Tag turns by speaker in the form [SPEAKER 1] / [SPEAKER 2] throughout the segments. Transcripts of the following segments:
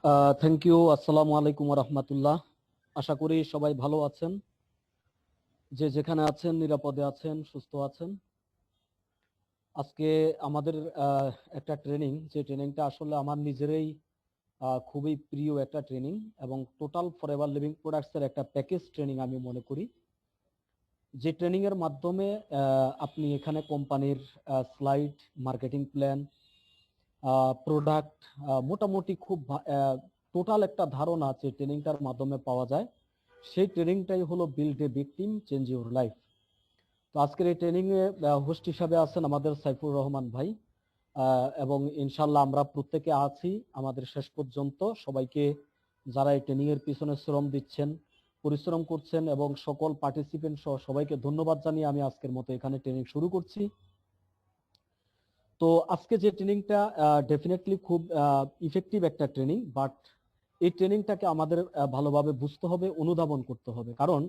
[SPEAKER 1] Thank you. আসসালামু আলাইকুম ওয়া রাহমাতুল্লাহ। আশা করি সবাই ভালো আছেন, যে যেখানে আছেন নিরাপদে আছেন, সুস্থ আছেন। আজকে আমাদের একটা ট্রেনিং, যে ট্রেনিংটা আসলে আমার নিজেরই খুবই প্রিয় একটা ট্রেনিং, এবং টোটাল ফরএভার লিভিং প্রোডাক্টস এর একটা প্যাকেজ ট্রেনিং আমি মনে করি। যে ট্রেনিং এর মাধ্যমে আপনি এখানে কোম্পানির স্লাইড, মার্কেটিং প্ল্যান, প্রোডাক্ট, মোটামুটি খুব টোটাল একটা ধারণা যে ট্রেনিংটার মাধ্যমে পাওয়া যায়, সেই ট্রেনিংটাই হলো build a big team, change your life. তো আজকের এই ট্রেনিং এ হোস্ট হিসাবে আছেন আমাদের সাইফুর রহমান ভাই, এবং ইনশাল্লাহ আমরা প্রত্যেকে আছি আমাদের শেষ পর্যন্ত। সবাইকে, যারা এই ট্রেনিং এর পিছনে শ্রম দিচ্ছেন, পরিশ্রম করছেন, এবং সকল পার্টিসিপেন্ট সহ সবাইকে ধন্যবাদ জানিয়ে আমি আজকের মতো এখানে ট্রেনিং শুরু করছি। তো আজকে যে ট্রেনিংটা ডেফিনেটলি খুব ইফেক্টিভ একটা ট্রেনিং, বাট এই ট্রেনিংটাকে আমাদের ভালোভাবে বুঝতে হবে, অনুধাবন করতে হবে। কারণ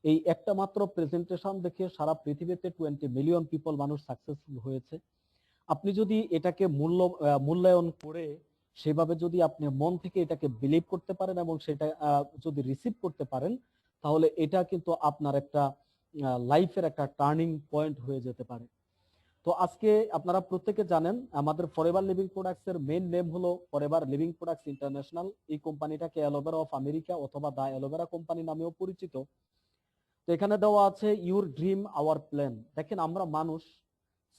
[SPEAKER 1] এই একটা মাত্র প্রেজেন্টেশন দেখে সারা পৃথিবীতে 20 মিলিয়ন পিপল মানুষ সাকসেসফুল হয়েছে। আপনি যদি এটাকে মূল্যায়ন করে সেভাবে যদি আপনি মন থেকে এটাকে বিলিভ করতে পারেন এবং সেটা যদি রিসিভ করতে পারেন, তাহলে এটা কিন্তু আপনার একটা লাইফের একটা টার্নিং পয়েন্ট হয়ে যেতে পারে। তো আজকে আপনারা প্রত্যেকে জানেন আমাদের ফরএভার লিভিং প্রোডাক্টস এর মেইন নেম হলো ফরএভার লিভিং প্রোডাক্টস ইন্টারন্যাশনাল। এই কোম্পানিটাকে অ্যালোভেরা অফ আমেরিকা অথবা দা অ্যালোভেরা কোম্পানি নামেও পরিচিত। তো এখানে দেওয়া আছে ইউর ড্রিম আওয়ার প্ল্যান। দেখেন, আমরা মানুষ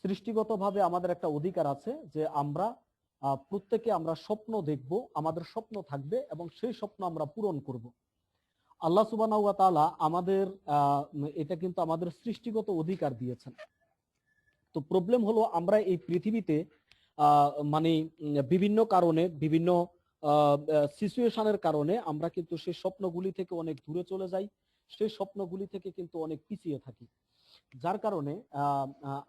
[SPEAKER 1] সৃষ্টিগতভাবে আমাদের একটা অধিকার আছে যে আমরা প্রত্যেকে আমরা স্বপ্ন দেখব, আমাদের স্বপ্ন থাকবে এবং সেই স্বপ্ন আমরা পূরণ করব। আল্লাহ সুবহানাহু ওয়া তাআলা আমাদের এটা কিন্তু আমাদের সৃষ্টিগত অধিকার দিয়েছেন। তো প্রবলেম হলো আমরা এই পৃথিবীতে মানে বিভিন্ন কারণে, বিভিন্ন সিচুয়েশনের কারণে আমরা কিন্তু সেই স্বপ্নগুলি থেকে অনেক দূরে চলে যাই, সেই স্বপ্নগুলি থেকে কিন্তু অনেক পিছিয়ে থাকি। যার কারণে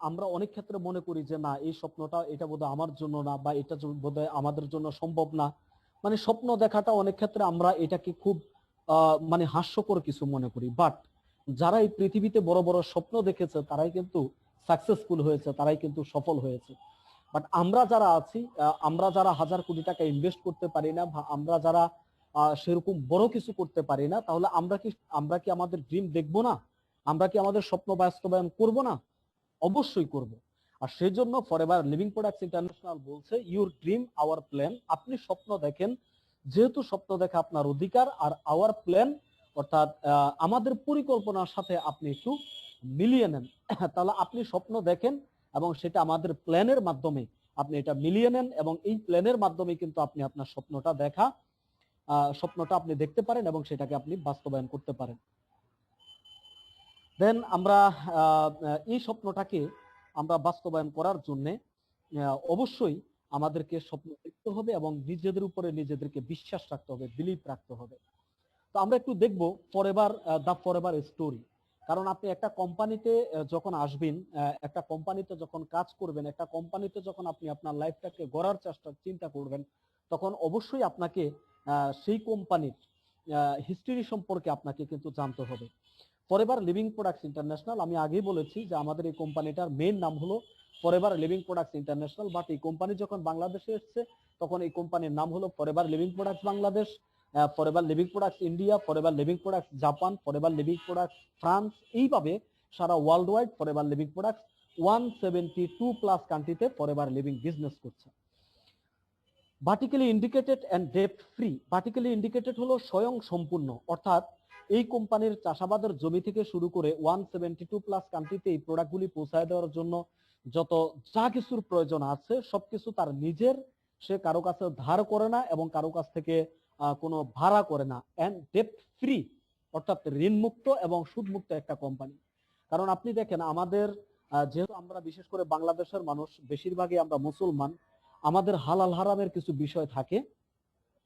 [SPEAKER 1] আমরা অনেক ক্ষেত্রে মনে করি যে না, এই স্বপ্নটা এটা বোধহয় আমার জন্য না, বা এটা বোধহয় আমাদের জন্য সম্ভব না। মানে স্বপ্ন দেখাটা অনেক ক্ষেত্রে আমরা এটাকে খুব মানে হাস্যকর কিছু মনে করি। বাট যারা এই পৃথিবীতে বড় বড় স্বপ্ন দেখেছে তারাই কিন্তু সাকসেসফুল হয়েছে, তারাই কিন্তু সফল হয়েছে। বাট আমরা যারা আছি, আমরা যারা হাজার কোটি টাকা ইনভেস্ট করতে পারি না, আমরা যারা সেরকম বড় কিছু করতে পারি না, তাহলে আমরা কি আমাদের ড্রিম দেখবো না? আমরা কি আমাদের স্বপ্ন বাস্তবায়ন করব না? অবশ্যই করব। আর সেই জন্য ফরএভার লিভিং প্রোডাক্টস ইন্টারন্যাশনাল বলছে ইউর ড্রিম আওয়ার প্ল্যান। আপনি স্বপ্ন দেখেন, যেহেতু স্বপ্ন দেখা আপনার অধিকার, আর আওয়ার প্ল্যান অর্থাৎ আমাদের পরিকল্পনার সাথে আপনি একটু মিলিয়ে নেন। তাহলে আপনি স্বপ্ন দেখেন এবং সেটা আমাদের প্ল্যানের মাধ্যমে আপনি এটা মিলিয়ে নেন, এবং এই প্ল্যানের মাধ্যমে কিন্তু আপনি আপনার স্বপ্নটা আপনি দেখতে পারেন এবং সেটাকে আপনি বাস্তবায়ন করতে পারেন। দেন আমরা এই স্বপ্নটাকে আমরা বাস্তবায়ন করার জন্য অবশ্যই আমাদেরকে স্বপ্ন দেখতে হবে এবং নিজেদের উপরে নিজেদেরকে বিশ্বাস রাখতে হবে, বিলিভ রাখতে হবে। তো আমরা একটু দেখবো ফরএভার স্টোরি। কারণ আপনি একটা কোম্পানিতে যখন আসবেন, একটা কোম্পানিতে যখন কাজ করবেন, একটা কোম্পানিতে যখন আপনি আপনার লাইফটাকে গড়ার চিন্তা করবেন, তখন অবশ্যই আপনাকে সেই কোম্পানির হিস্ট্রি সম্পর্কে আপনাকে কিন্তু জানতে হবে। ফরএভার লিভিং প্রোডাক্টস ইন্টারন্যাশনাল, আমি আগেই বলেছি যে আমাদের এই কোম্পানিটার মেইন নাম হলো forever living products international. But এই কোম্পানি যখন বাংলাদেশে এসেছে তখন এই কোম্পানির নাম হলো forever living products Bangladesh, forever living products India, forever living products Japan, forever living products France. এইভাবে সারা world wide forever living products 172+ কান্ট্রিতে ফরএভার লিভিং বিজনেস করছে। ভার্টিক্যালি ইন্ডিকেটেড অ্যান্ড ডেপ্ট ফ্রি। ভার্টিক্যালি ইন্ডিকেটেড হলো স্বয়ং সম্পূর্ণ, অর্থাৎ এই কোম্পানির চাষাবাদের জমি থেকে শুরু করে 172+ কান্ট্রিতে এই প্রোডাক্টগুলি পৌঁছায় দেওয়ার জন্য যত যা কিছুর প্রয়োজন আছে সবকিছু তার নিজের, সে কারো কাছে ধার করে না এবং কারো কাছ থেকে কোনো ভাড়া করে না। অ্যান্ড ডেপ্ট ফ্রি অর্থাৎ ঋণমুক্ত এবং সুদমুক্ত একটা কোম্পানি। কারণ আপনি দেখেন আমাদের যেহেতু আমরা বিশেষ করে বাংলাদেশের মানুষ বেশিরভাগই আমরা মুসলমান, আমাদের হালাল হারামের কিছু বিষয় থাকে।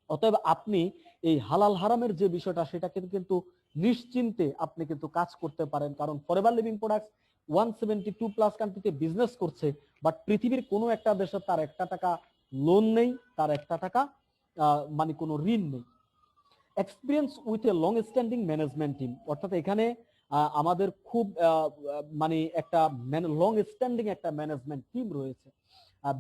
[SPEAKER 1] অতএব আপনি এই হালাল হারামের যে বিষয়টা সেটাকে কিন্তু নিশ্চিন্তে আপনি কিন্তু কাজ করতে পারেন। কারণ ফরএভার লিভিং প্রোডাক্টস 172+ কান্ট্রিতে বিজনেস করছে, বাট পৃথিবীর কোনো একটা দেশে তার একটা টাকা লোন নেই, তার একটা টাকা মানে কোনো ঋণ নেই। Experience with a long standing management team, অর্থাৎ এখানে আমাদের খুব মানে একটা লং স্ট্যান্ডিং একটা ম্যানেজমেন্ট টিম রয়েছে।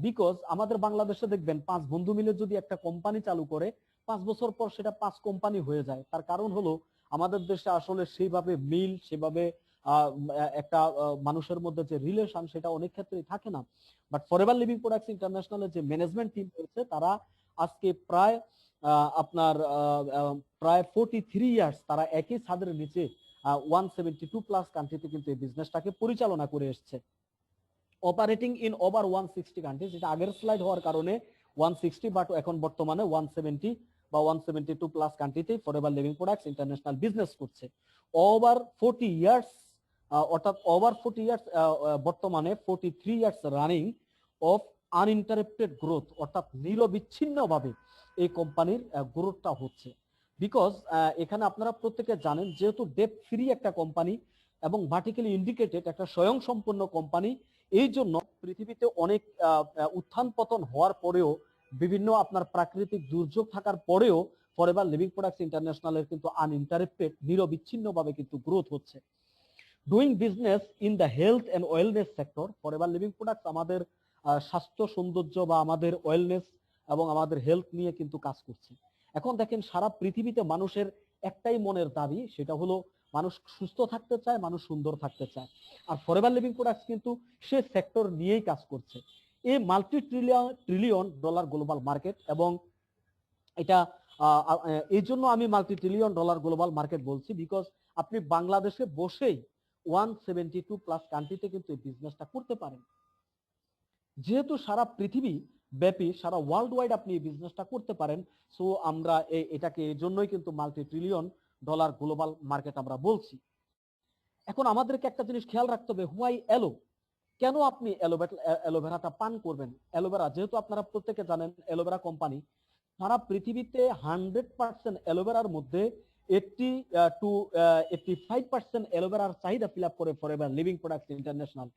[SPEAKER 1] বিকজ আমাদের বাংলাদেশে দেখবেন 5 বন্ধু মিলে যদি একটা কোম্পানি চালু করে, 5 বছর পর সেটা 5 কোম্পানি হয়ে যায়। তার কারণ হলো আমাদের দেশে আসলে সেইভাবে মিল, সেভাবে একটা মানুষের মধ্যে যে রিলেশন সেটা অনেক ক্ষেত্রেই থাকে না। বাট ফরএভার লিভিং প্রোডাক্টস ইন্টারন্যাশনালের যে ম্যানেজমেন্ট টিম রয়েছে তারা আজকে প্রায় আপনার প্রায় 43 ইয়ার্স তারা একই ছাদের নিচে 172 প্লাস কান্ট্রিতে কিন্তু এই বিজনেসটাকে পরিচালনা করে এসছে। অপারেটিং ইন ওভার 160 কান্ট্রিজ, যেটা আগের স্লাইড হওয়ার কারণে 160, বাট এখন বর্তমানে 170 বা 172 প্লাস কান্ট্রিতে forever living products international business করছে। ওভার 40 ইয়ার্স, অর্থাৎ ওভার 40 ইয়ার্স, বর্তমানে 43 years running of uninterrupted growth, অর্থাৎ নিরবিচ্ছিন্নভাবে এই কোম্পানির গ্রোথটা হচ্ছে। বিকজ এখানে আপনারা প্রত্যেকে জানেন যেহেতু ডেট ফ্রি একটা কোম্পানি এবং ভার্টিক্যালি ইন্ডিকেটেড একটা স্বয়ংসম্পূর্ণ কোম্পানি, এই জন্য পৃথিবীতে অনেক উত্থান পতন হওয়ার পরেও, বিভিন্ন আপনার প্রাকৃতিক দুর্যোগ থাকার পরেও ফরএভার লিভিং প্রোডাক্টস ইন্টারন্যাশনালের কিন্তু আনইন্টারাপ্টেড নিরবিচ্ছিন্নভাবে কিন্তু গ্রোথ হচ্ছে। Doing business in the health and wellness sector, forever living products আমাদের স্বাস্থ্য সৌন্দর্য বা আমাদের ওয়েলনেস এবং আমাদের হেলথ নিয়ে কিন্তু কাজ করছে। এখন দেখেন সারা পৃথিবীতে মানুষের একটাই মনের দাবি, সেটা হলো মানুষ সুস্থ থাকতে চায়, মানুষ সুন্দর থাকতে চায়। আর ফরএভার লিভিং প্রোডাক্টস কিন্তু সে সেক্টর নিয়েই কাজ করছে। এই multi trillion dollar global market, এবং এটা এই জন্য আমি multi trillion dollar global market বলছি, বিকজ আপনি বাংলাদেশে বসেই 172 প্লাস কান্ট্রিতে কিন্তু এই বিজনেসটা করতে পারেন। যেহেতু সারা পৃথিবী ব্যাপী, সারা ওয়ার্ল্ড ওয়াইড আপনি এই বিজনেসটা করতে পারেন, সো আমরা এটাকে এই জন্যই কিন্তু multi trillion dollar global market আমরা বলছি। এখন আমাদেরকে একটা জিনিস খেয়াল রাখতে হবে, হোয়াই অ্যালো, কেন আপনি অ্যালোভেরাটা পান করবেন? অ্যালোভেরা, যেহেতু আপনারা প্রত্যেকে জানেন অ্যালোভেরা কোম্পানি সারা পৃথিবীতে 100% অ্যালোভেরার মধ্যে 80 to 85% অ্যালোভেরার চাহিদা ফিল আপ করে ফরএভার লিভিং প্রোডাক্টস ইন্টারন্যাশনাল।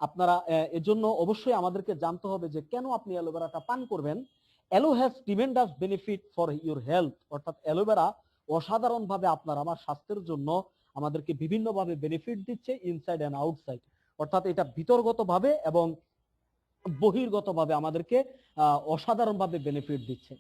[SPEAKER 1] আপনারা এজন্য অবশ্যই আমাদেরকে জানতে হবে যে কেন আপনি অ্যালোভেরাটা পান করবেন। Aloe has tremendous benefit for your health, অর্থাৎ অ্যালোভেরা অসাধারণভাবে আপনার আমার স্বাস্থ্যের জন্য আমাদেরকে বিভিন্নভাবে বেনিফিট দিচ্ছে, ইনসাইড অ্যান্ড আউটসাইড, অর্থাৎ এটা ভিতরগতভাবে এবং বহির্গতভাবে আমাদেরকে অসাধারণভাবে বেনিফিট দিচ্ছে।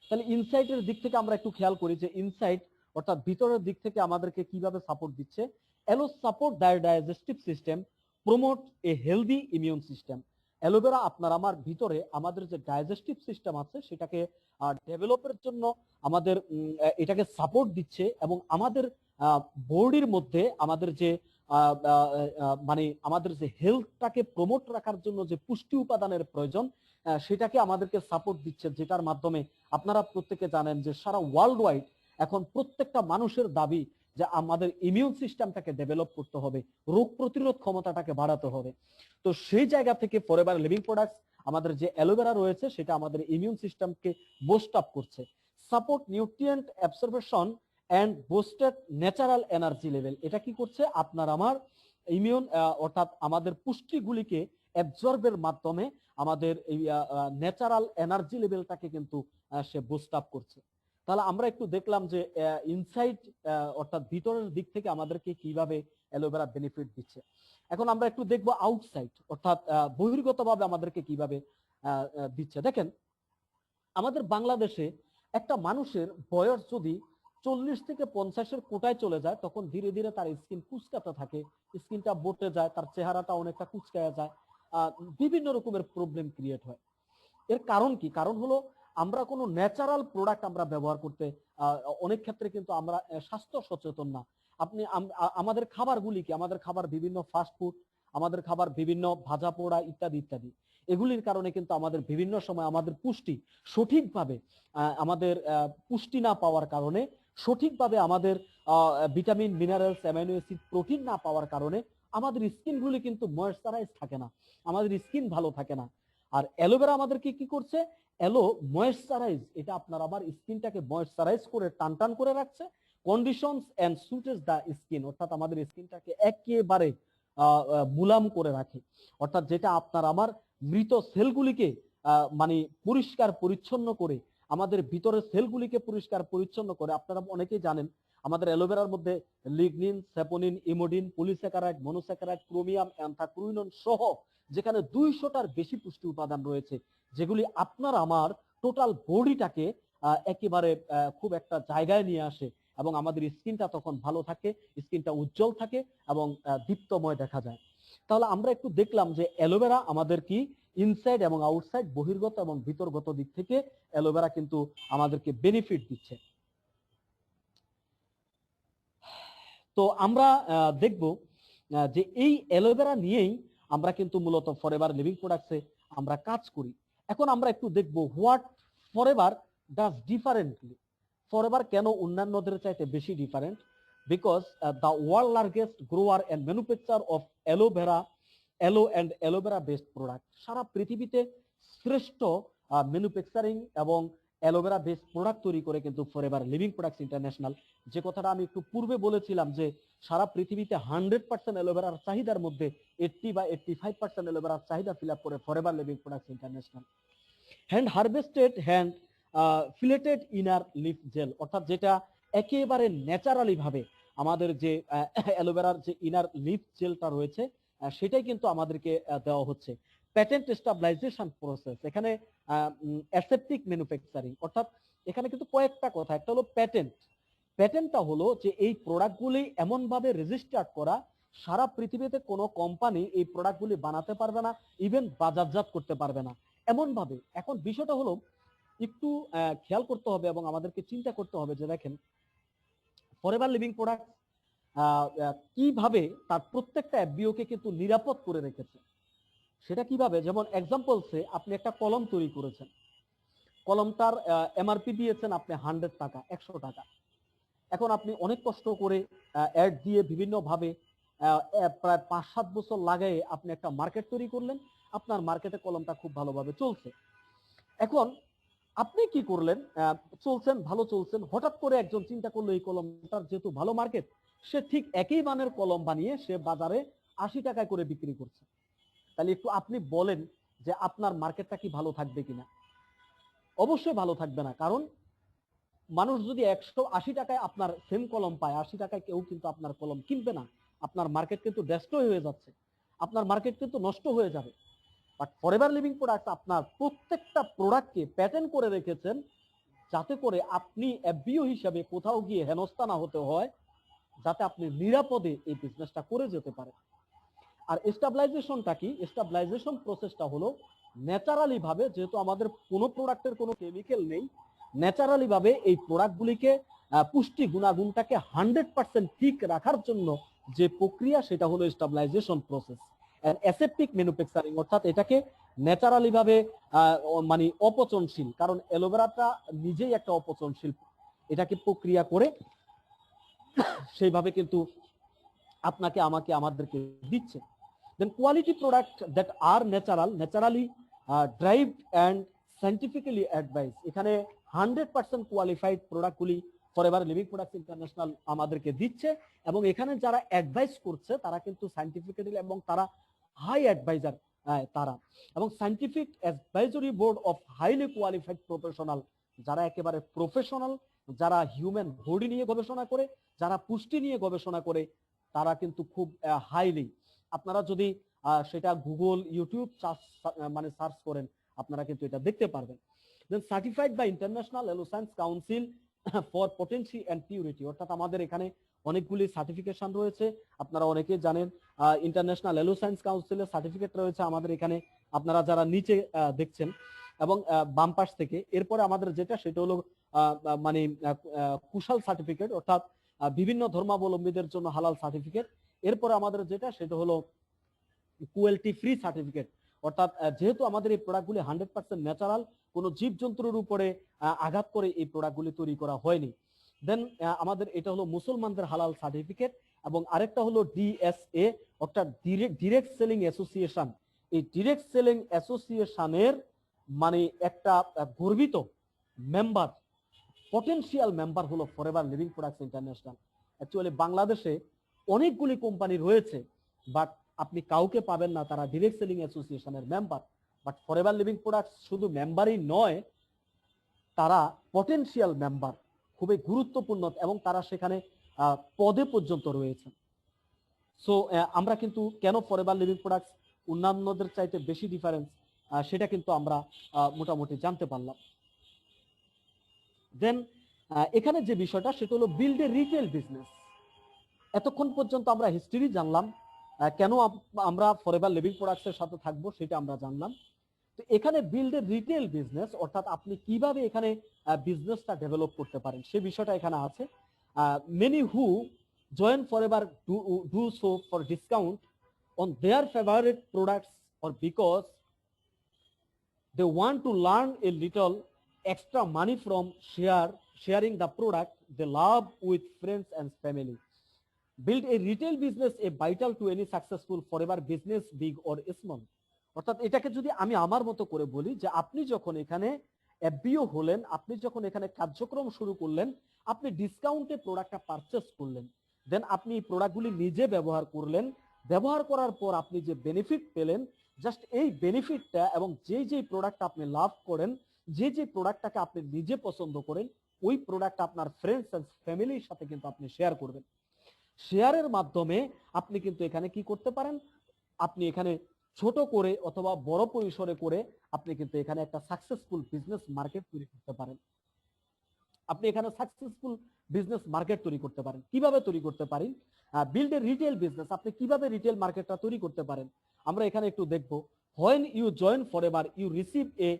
[SPEAKER 1] তাহলে ইনসাইটের দিক থেকে আমরা একটু খেয়াল করি যে ইনসাইট অর্থাৎ ভিতরের দিক থেকে আমাদেরকে কিভাবে সাপোর্ট দিচ্ছে। Aloe support digestive system, promote a healthy immune system. Aloe vera আপনার আমার ভিতরে আমাদের যে ডাইজেস্টিভ সিস্টেম আছে সেটাকে ডেভেলপের জন্য আমাদের এটাকে সাপোর্ট দিচ্ছে, এবং আমাদের বডির মধ্যে আমাদের যে মানে আমাদের যে হেলথটাকে প্রমোট রাখার জন্য যে পুষ্টি উপাদানের প্রয়োজন সেটাকে আমাদেরকে সাপোর্ট দিচ্ছে, যেটার মাধ্যমে আপনারা প্রত্যেকে জানেন যে সারা ওয়ার্ল্ড ওয়াইড এখন প্রত্যেকটা মানুষের দাবি যে আমাদের ইমিউন সিস্টেমটাকে ডেভেলপ করতে হবে, রোগ প্রতিরোধ ক্ষমতাটাকে বাড়াতে হবে। তো সেই জায়গা থেকে ফরএভার লিভিং প্রোডাক্টস আমাদের যে অ্যালোভেরা রয়েছে সেটা আমাদের ইমিউন সিস্টেমকে বুস্ট আপ করছে, support nutrient absorption and boosted natural energy level. এটা কি করছে? আপনার আমার ইমিউন অর্থাৎ আমাদের পুষ্টিগুলিকে অ্যাবজর্বের মাধ্যমে আমাদের এই ন্যাচারাল এনার্জি লেভেলটাকে কিন্তু সে বুস্ট আপ করছে। তাহলে আমরা একটু দেখলাম যে ইনসাইড অর্থাৎ ভিতরের দিক থেকে আমাদেরকে কিভাবে অ্যালোভেরা বেনিফিট দিচ্ছে। এখন আমরা একটু দেখবো আউটসাইড অর্থাৎ বহির্গতভাবে আমাদেরকে কিভাবে দিচ্ছে। দেখেন আমাদের বাংলাদেশে একটা মানুষের বয়স যদি 40 থেকে 50-এর কোটায় চলে যায় তখন ধীরে ধীরে তার স্কিন কুচকাতে থাকে, স্কিনটা বটে যায়, তার চেহারাটা অনেকটা কুচকায়া যায়, বিভিন্ন রকমের প্রবলেম ক্রিয়েট হয়। এর কারণ কি? কারণ হলো আমরা কোনো ন্যাচারাল প্রোডাক্ট আমরা ব্যবহার করতে অনেক ক্ষেত্রে কিন্তু আমরা স্বাস্থ্য সচেতন না। আপনি আমাদের খাবারগুলি কি? আমাদের খাবার বিভিন্ন ফাস্ট ফুড, আমাদের খাবার বিভিন্ন ভাজা পোড়া ইত্যাদি ইত্যাদি, এগুলির কারণে কিন্তু আমাদের বিভিন্ন সময় আমাদের পুষ্টি সঠিকভাবে আমাদের পুষ্টি না পাওয়ার কারণে, সঠিকভাবে আমাদের vitamin minerals amino acid protein না পাওয়ার কারণে আমাদের স্কিনগুলি কিন্তু ময়েশ্চারাইজ থাকে না, আমাদের স্কিন ভালো থাকে না। আর অ্যালোভেরা আমাদেরকে কি করছে? অ্যালো ময়েশ্চারাইজ, এটা আপনার আবার স্কিনটাকে ময়েশ্চারাইজ করে টান টান করে রাখছে, কন্ডিশনস এন্ড সুটেস দা স্কিন, অর্থাৎ আমাদের স্কিনটাকে একেবারে মুলাম করে রাখে, অর্থাৎ যেটা আপনার আমার মৃত সেলগুলিকে মানে পরিষ্কার পরিচ্ছন্ন করে, আমাদের ভিতরের সেলগুলিকে পরিষ্কার পরিচ্ছন্ন করে। আপনারা অনেকেই জানেন আমাদের অ্যালোভেরার মধ্যে lignin, saponin, emodin, polysaccharide, monosaccharide, chromium, anthraquinone সহ যেখানে 200টার বেশি পুষ্টি উপাদান রয়েছে, যেগুলি আপনার আমার টোটাল বডিটাকে একেবারে খুব একটা জায়গায় নিয়ে আসে এবং আমাদের স্কিনটা তখন ভালো থাকে, স্কিনটা উজ্জ্বল থাকে এবং দীপ্তময় দেখা যায়। তাহলে আমরা একটু দেখলাম যে অ্যালোভেরা আমাদের কি ইনসাইড এবং আউটসাইড, বহির্গত এবং ভিতরগত দিক থেকে অ্যালোভেরা কিন্তু আমাদেরকে বেনিফিট দিচ্ছে। তো আমরা দেখব যে এই অ্যালোভেরা নিয়েই আমরা কিন্তু মূলত ফরএভার লিভিং প্রোডাক্টসে আমরা কাজ করি। এখন আমরা একটু দেখব what Forever does differently. Forever কেন অন্যান্যদের চাইতে বেশি different? Because the world largest grower and manufacture of aloe vera aloe vera based product, সারা পৃথিবীতে শ্রেষ্ঠ ম্যানুফ্যাকচারিং এবং অ্যালোভেরা বেসড প্রোডাক্ট তৈরি করে কিন্তু ফরএভার লিভিং প্রোডাক্টস ইন্টারন্যাশনাল। যে কথাটা আমি একটু পূর্বে বলেছিলাম যে সারা পৃথিবীতে 100% অ্যালোভেরার চাহিদার মধ্যে 80 বা 85% অ্যালোভেরার চাহিদা ফিল আপ করে forever living products international. Hand harvested hand filleted inner leaf gel, অর্থাৎ যেটা একেবারে ন্যাচারালি ভাবে আমাদের যে অ্যালোভেরার যে ইনার লিফ জেলটা রয়েছে সেটাই কিন্তু আমাদেরকে দেওয়া হচ্ছে। প্যাটেন্ট স্টাবলাইজেশন প্রসেস, এখানে অ্যাসেপ্টিক ম্যানুফ্যাকচারিং, অর্থাৎ এখানে কিন্তু কয়েকটা কথা। একটা হলো প্যাটেন্ট। প্যাটেন্টটা হলো যে এই প্রোডাক্টগুলি এমন ভাবে রেজিস্টার্ড করা, সারা পৃথিবীতে কোনো কোম্পানি এই প্রোডাক্টগুলি বানাতে পারবে না, ইভেন বাজারজাত করতে পারবে না এমন ভাবে। এখন বিষয়টা হলো একটু খেয়াল করতে হবে এবং আমাদেরকে চিন্তা করতে হবে যে দেখেন ফরএভার লিভিং প্রোডাক্ট কিভাবে তার প্রত্যেকটা এফবিওকে কিন্তু নিরাপদ করে রেখেছে। সেটা কিভাবে? যেমন এক্সাম্পলসে আপনি একটা কলম তৈরি করেছেন, কলমটার এমআরপি দিয়েছেন আপনি 100 টাকা, 100 টাকা। এখন আপনি অনেক কষ্ট করে অ্যাড দিয়ে বিভিন্ন ভাবে প্রায় 5-7 বছর লাগায়ে আপনি একটা মার্কেট তৈরি করলেন, আপনার মার্কেটে কলমটা খুব ভালোভাবে চলছে। এখন আপনি কি করলেন, চলছেন, ভালো চলছেন, হঠাৎ করে একজন চিন্তা করলো এই কলমটার যেহেতু ভালো মার্কেট, সে ঠিক একই মানের কলম বানিয়ে সে বাজারে 80 টাকায় করে বিক্রি করছে। তাহলে একটু আপনি বলেন যে আপনার মার্কেটটা কি ভালো থাকবে কিনা? অবশ্যই ভালো থাকবে না, কারণ মানুষ যদি 180 টাকায় আপনার সেম কলম পায়, 80 টাকায় কেউ কিন্তু আপনার কলম কিনবে না। আপনার মার্কেট কিন্তু ডেস্ট্রয় হয়ে যাচ্ছে, আপনার মার্কেট কিন্তু নষ্ট হয়ে যাবে। বাট ফরএভার লিভিং প্রোডাক্ট আপনার প্রত্যেকটা প্রোডাক্টকে প্যাটার্ন করে রেখেছেন যাতে করে আপনি এফবিও হিসাবে কোথাও গিয়ে হেনস্থা না হতে হয়, যাতে আপনি নিরাপদে এই বিজনেসটা করে যেতে পারেন। আর স্টাবলাইজেশনটা কি? স্টাবলাইজেশন প্রসেসটা হলো ন্যাচারালি ভাবে, যেহেতু আমাদের কোনো প্রোডাক্টের কোনো কেমিক্যাল নেই, ন্যাচারালি ভাবে এই প্রোডাক্টগুলিকে পুষ্টি গুণাগুণটাকে 100% ঠিক রাখার জন্য যে প্রক্রিয়া সেটা হলো স্টাবলাইজেশন প্রসেস। অ্যাসেপ্টিক ম্যানুফ্যাকচারিং, অর্থাৎ এটাকে ন্যাচারালি ভাবে মানে অপচনশীল, কারণ অ্যালোভেরাটা নিজেই একটা অপচনশীল, এটাকে প্রক্রিয়া করে সেইভাবে কিন্তু আপনাকে আমাকে আমাদেরকে দিচ্ছে। Then quality products that are naturally derived and scientifically advised, এখানে 100% কোয়ালিফাইড প্রোডাক্টগুলি ফরএভার লিভিং প্রোডাক্টস ইন্টারন্যাশনাল আমাদেরকে দিচ্ছে এবং এখানে যারা অ্যাডভাইস করছে তারা কিন্তু সায়েন্টিফিক্যালি এবং তারা হাই অ্যাডভাইজার, তারা এবং scientific advisory board of highly qualified professional, যারা একেবারে প্রফেশনাল, যারা হিউম্যান বডি নিয়ে গবেষণা করে, যারা পুষ্টি নিয়ে গবেষণা করে, তারা কিন্তু খুব হাইলি, আপনারা যদি সেটা গুগল ইউটিউব মানে সার্চ করেন আপনারা কিন্তু এটা দেখতে পারবেন। Then certified by international aloe science council for potency and purity, অর্থাৎ আমাদের এখানে অনেকগুলি সার্টিফিকেশন রয়েছে, আপনারা অনেকে জানেন ইন্টারন্যাশনাল এলোসায়েন্স কাউন্সিলের সার্টিফিকেট রয়েছে আমাদের এখানে, আপনারা যারা নিচে দেখছেন এবং বাম পাশ থেকে। এরপরে আমাদের যেটা সেটা হলো মানে কুশল সার্টিফিকেট, অর্থাৎ বিভিন্ন ধর্মাবলম্বীদের জন্য হালাল সার্টিফিকেট। এরপরে আমাদের যেটা সেটা হলো কুয়েলটি ফ্রি সার্টিফিকেট, অর্থাৎ যেহেতু আমাদের এই প্রোডাক্টগুলি 100% ন্যাচারাল, কোনো জীবজন্তুর উপরে আঘাত করে এই প্রোডাক্টগুলি তৈরি করা হয়নি। দেন আমাদের এটা হলো মুসলমানদের হালাল সার্টিফিকেট এবং আরেকটা হলো ডিএসএ, অর্থাৎ ডিরেক্ট সেলিং অ্যাসোসিয়েশন। এই ডিরেক্ট সেলিং অ্যাসোসিয়েশনের মানে একটা গর্বিত মেম্বার, পটেনশিয়াল মেম্বার হলো forever living products international. Actually বাংলাদেশে অনেকগুলি কোম্পানি রয়েছে, বাট আপনি কাউকে পাবেন না তারা ডিরেক্ট সেলিং অ্যাসোসিয়েশনের member. But forever living products শুধু মেম্বারই নয়, তারা পটেনশিয়াল মেম্বার, খুবই গুরুত্বপূর্ণ এবং তারা সেখানে পদে পর্যন্ত রয়েছে। সো আমরা কিন্তু কেন ফরএভার লিভিং প্রোডাক্টস অন্যান্যদের চাইতে বেশি ডিফারেন্স, সেটা কিন্তু আমরা মোটামুটি জানতে পারলাম। দেন এখানে যে বিষয়টা সেটা হলো বিল্ড এ রিটেল বিজনেস। এতক্ষণ পর্যন্ত আমরা হিস্ট্রি জানলাম, কেন আমরা ফরএভার লিভিং প্রোডাক্টসের সাথে থাকবো সেটা আমরা জানলাম। তো এখানে বিল্ড এ রিটেল বিজনেস অর্থাৎ আপনি কিভাবে এখানে বিজনেসটা ডেভেলপ করতে পারেন সে বিষয়টা এখানে আছে। Many who join forever do so for discount on their favorite products or because they want to learn a little extra money from sharing the product they love with friends and family. Build a retail business a vital to any successful forever business big or small. অর্থাৎ এটাকে যদি আমি আমার মতো করে বলি যে আপনি যখন এখানে এফবিও হলেন, আপনি যখন এখানে কার্যক্রম শুরু করলেন, আপনি ডিসকাউন্টে প্রোডাক্টটা পারচেস করলেন, দেন আপনি এই প্রোডাক্টগুলি নিজে ব্যবহার করলেন, ব্যবহার করার পর আপনি যে বেনিফিট পেলেন, জাস্ট এই বেনিফিটটা এবং যেই প্রোডাক্টটা আপনি লাভ করেন, যে প্রোডাক্টটাকে আপনি নিজে পছন্দ করেন, ওই প্রোডাক্ট আপনার ফ্রেন্ডস এন্ড ফ্যামিলির সাথে কিন্তু আপনি শেয়ার করবেন। শেয়ারের মাধ্যমে আপনি কিন্তু এখানে কি করতে পারেন, আপনি এখানে ছোট করে অথবা বড় পরিসরে করে আপনি কিন্তু এখানে একটা সাকসেসফুল বিজনেস মার্কেট তৈরি করতে পারেন। আপনি এখানে সাকসেসফুল বিজনেস মার্কেট তৈরি করতে পারেন। কিভাবে তৈরি করতে পারেন? বিল্ড এ রিটেল বিজনেস, আপনি কিভাবে রিটেল মার্কেটটা তৈরি করতে পারেন আমরা এখানে একটু দেখব। When you join forever you receive a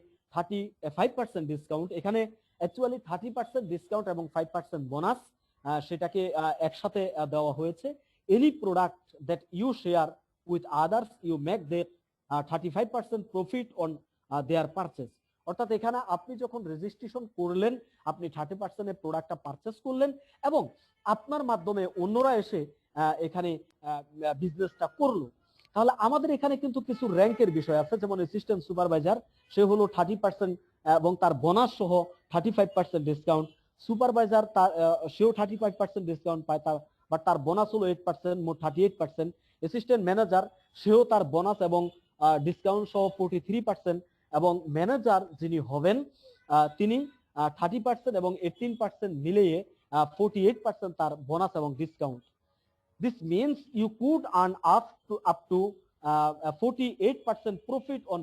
[SPEAKER 1] 5% discount. এখানে অ্যাকচুয়ালি 30% ডিসকাউন্ট এবং 5% বোনাস সেটাকে একসাথে দেওয়া হয়েছে। Any product that you share with others you make that 35% profit on their purchase. অর্থাৎ এখানে আপনি যখন রেজিস্ট্রেশন করলেন, আপনি 30% এর প্রোডাক্টটা পারচেস করলেন এবং আপনার মাধ্যমে অন্যরা এসে এখানে বিজনেসটা করলো। তাহলে আমাদের এখানে কিন্তু কিছু র্যাঙ্কের বিষয় আছে, যেমন অ্যাসিস্ট্যান্ট সুপারভাইজার সে হলো 30% এবং তার বোনাস সহ 35% ডিসকাউন্ট। সুপারভাইজার তার সেও 35% ডিসকাউন্ট পায়, বাট তার বোনাস হলো 8%, মোট 38%। অ্যাসিস্ট্যান্ট ম্যানেজার সেও তার বোনাস এবং ডিসকাউন্ট সহ 43%, এবং ম্যানেজার যিনি হবেন তিনি 30% এবং 18% মিলিয়ে 48% তার বোনাস এবং discount. This means you could earn up to 48% profit on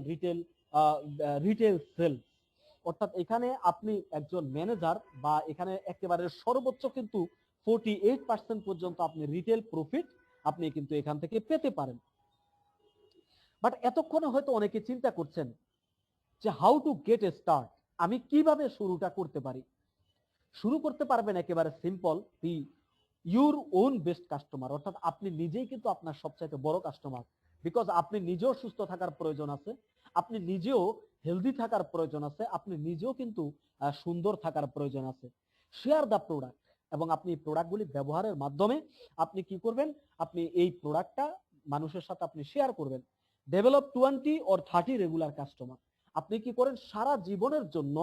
[SPEAKER 1] retail sales. অর্থাৎ এখানে আপনি একজন ম্যানেজার বা এখানে একেবারে সর্বোচ্চ কিন্তু 48% পর্যন্ত আপনি রিটেল প্রফিট আপনি কিন্তু এখান থেকে পেতে পারেন। বাট এতক্ষণে হয়তো অনেকে চিন্তা করছেন যে how to get A start, আমি কিভাবে শুরুটা করতে পারি। শুরু করতে পারবেন একেবারে simple, B your own best customer. অর্থাৎ আপনি নিজেই কিন্তু আপনার সবচাইতে বড় কাস্টমার, বিকজ আপনি নিজেও সুস্থ থাকার প্রয়োজন আছে, আপনি নিজেও হেলদি থাকার প্রয়োজন আছে, আপনি নিজেও কিন্তু সুন্দর থাকার প্রয়োজন আছে। শেয়ার দ্য প্রোডাক্ট, এবং আপনি প্রোডাক্টগুলি ব্যবহারের মাধ্যমে আপনি কি করবেন, আপনি এই প্রোডাক্টটা মানুষের সাথে আপনি শেয়ার করবেন। ডেভেলপ 20 or 30 রেগুলার কাস্টমার, আপনি কি করেন সারা জীবনের জন্য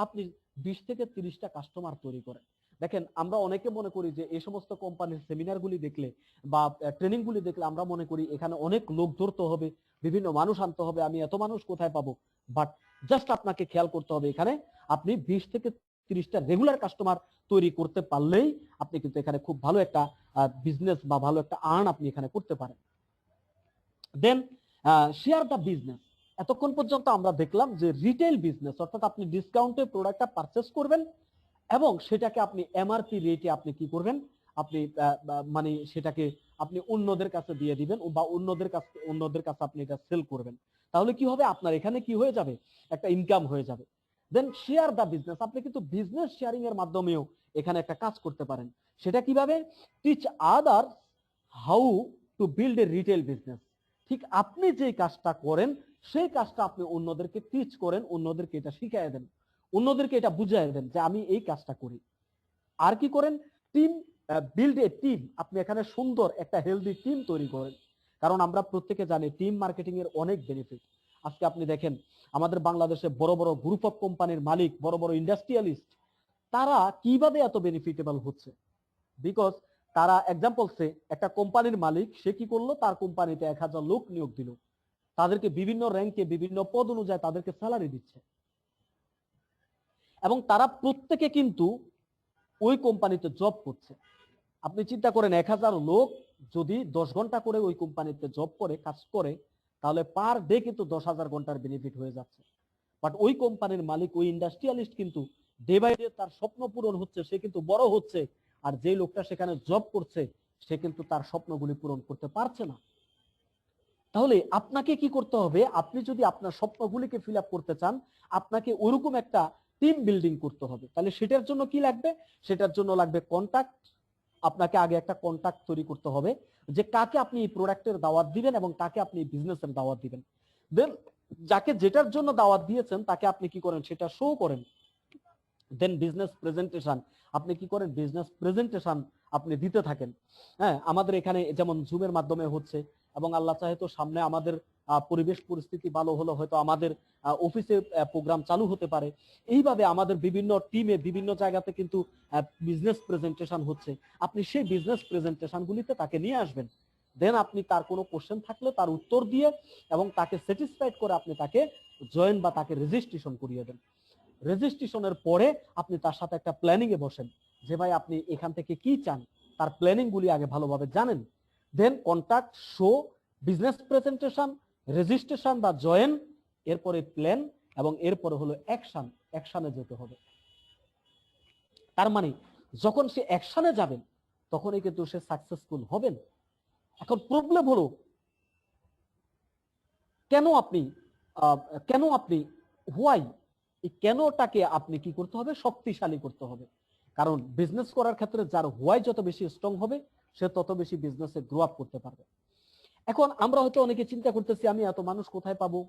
[SPEAKER 1] আপনি 20 থেকে 30টা কাস্টমার তৈরি করেন। দেখেন আমরা অনেকে মনে করি যে এই সমস্ত কোম্পানির সেমিনারগুলি দেখলে বা ট্রেনিংগুলি দেখলে আমরা মনে করি এখানে অনেক লোক ধরতে হবে, বিভিন্ন মানুষ আনতে হবে, আমি এত মানুষ কোথায় পাবো। বাট জাস্ট আপনাকে খেয়াল করতে হবে এখানে আপনি 20 থেকে 30টা রেগুলার কাস্টমার তৈরি করতে পারলেই আপনি কিন্তু এখানে খুব ভালো একটা বিজনেস বা ভালো একটা আর্ন আপনি এখানে করতে পারেন। দেন শেয়ার দ্য বিজনেস। এতক্ষণ পর্যন্ত আমরা দেখলাম যে রিটেল বিজনেস অর্থাৎ আপনি ডিসকাউন্টে প্রোডাক্টটা পারচেস করবেন এবং সেটাকে আপনি এমআরপি রেটে আপনি কি করবেন, আপনি মানে সেটাকে আপনি অন্যদের কাছে দিয়ে দিবেন বা অন্যদের কাছে আপনি এটা সেল করবেন। তাহলে কি হবে, আপনার এখানে কি হয়ে যাবে, একটা ইনকাম হয়ে যাবে। দেন শেয়ার দ্য বিজনেস, আপনি কিন্তু বিজনেস শেয়ারিং এর মাধ্যমেও এখানে একটা কাজ করতে পারেন। সেটা কিভাবে, teach other how to build a retail business. ঠিক আপনি যে কাজটা করেন সেই কাজটা আপনি অন্যদেরকে টিচ করেন, অন্যদেরকে এটা শিখিয়ে দেন, অন্যদেরকে এটা বুঝিয়ে দেন যে আমি এই কাজটা করি। আর কি করেন, টিম বিল্ড এ টিম, আপনি এখানে সুন্দর একটা হেলদি টিম তৈরি করেন। কারণ আমরা প্রত্যেকে জানি টিম মার্কেটিং এর অনেক বেনিফিট। আজকে আপনি দেখেন আমাদের বাংলাদেশে বড় বড় গ্রুপ অফ কোম্পানির মালিক, বড় বড় ইন্ডাস্ট্রিয়ালিস্ট, তারা কিভাবে এত বেনিফিটেবল হচ্ছে, বিকজ তারা এক্সাম্পল সে একটা কোম্পানির মালিক, সে কি করলো, তার কোম্পানিতে 1000 লোক নিয়োগ দিল, তাদেরকে বিভিন্ন র্যাঙ্কে বিভিন্ন পদ অনুযায়ী তাদেরকে স্যালারি দিচ্ছে এবং তারা প্রত্যেকে কিন্তু ওই কোম্পানিতে জব করছে। আপনি চিন্তা করেন 1000 লোক যদি 10 ঘন্টা করে ওই কোম্পানিতে জব করে, কাজ করে, তাহলে পার ডে কিন্তু 10,000 ঘন্টার বেনিফিট হয়ে যাচ্ছে। বাট ওই কোম্পানির মালিক, ওই ইন্ডাস্ট্রিয়ালিস্ট কিন্তু ডে বাই ডে তার স্বপ্ন পূরণ হচ্ছে, সে কিন্তু বড় হচ্ছে। আর যে লোকটা সেখানে জব করছে সে কিন্তু তার স্বপ্নগুলি পূরণ করতে পারছে না। তাহলে আপনাকে কি করতে হবে? আপনি যদি আপনার স্বপ্নগুলিকে ফিল আপ করতে চান, আপনাকে ওরকম একটা টিম বিল্ডিং করতে হবে। তাহলে সেটার জন্য কি লাগবে? সেটার জন্য লাগবে কন্টাক্ট। আপনাকে আগে একটা কন্টাক্ট তৈরি করতে হবে যে কাকে আপনি এই প্রোডাক্টের দাওয়াত দিবেন এবং কাকে আপনি বিজনেসের দাওয়াত দিবেন। দেন যাকে যেটার জন্য দাওয়াত দিয়েছেন তাকে আপনি কি করেন সেটা শো করেন। দেন বিজনেস প্রেজেন্টেশন, আপনি কি করেন? বিজনেস প্রেজেন্টেশন আপনি দিতে থাকেন। হ্যাঁ, আমাদের এখানে যেমন জুমের মাধ্যমে হচ্ছে, এবং আল্লাহ চাহে তো সামনে আমাদের পরিবেশ পরিস্থিতি ভালো হলো হয়তো আমাদের অফিসে প্রোগ্রাম চালু হতে পারে। এইভাবে আমাদের বিভিন্ন টিমে বিভিন্ন জায়গাতে কিন্তু বিজনেস প্রেজেন্টেশন হচ্ছে। আপনি সেই বিজনেস প্রেজেন্টেশনগুলিতে তাকে নিয়ে আসবেন। দেন আপনি তার কোনো কোশ্চেন থাকলে তার উত্তর দিয়ে এবং তাকে স্যাটিসফাইড করে আপনি তাকে জয়েন বা তাকে রেজিস্ট্রেশন করিয়ে দেন। রেজিস্ট্রেশনের পরে আপনি তার সাথে একটা প্ল্যানিং এ বসেন যে ভাই আপনি এখান থেকে কি চান, তার প্ল্যানিং গুলি আগে ভালোভাবে জানেন। Then contact, show, business presentation, registration বা জয়েন, এরপরে প্ল্যান, এবং এরপরে হলো অ্যাকশন। অ্যাকশনে যেতে হবে। তার মানে যখন সে অ্যাকশনে যাবেন তখনই কিন্তু সে সাকসেসফুল হবেন। এখন প্রবলেম হলো কেন আপনি কেন আপনি হোয়াই, এই কেনটাকে আপনি কি করতে হবে? শক্তিশালী করতে হবে। কারণ বিজনেস করার ক্ষেত্রে যার হোয়াই যত বেশি স্ট্রং হবে সে তত বেশি বিজনেসে গ্রো আপ করতে পারবে। এখন আমরা হয়তো অনেকে চিন্তা করতেছি আমি এত মানুষ কোথায় পাবো?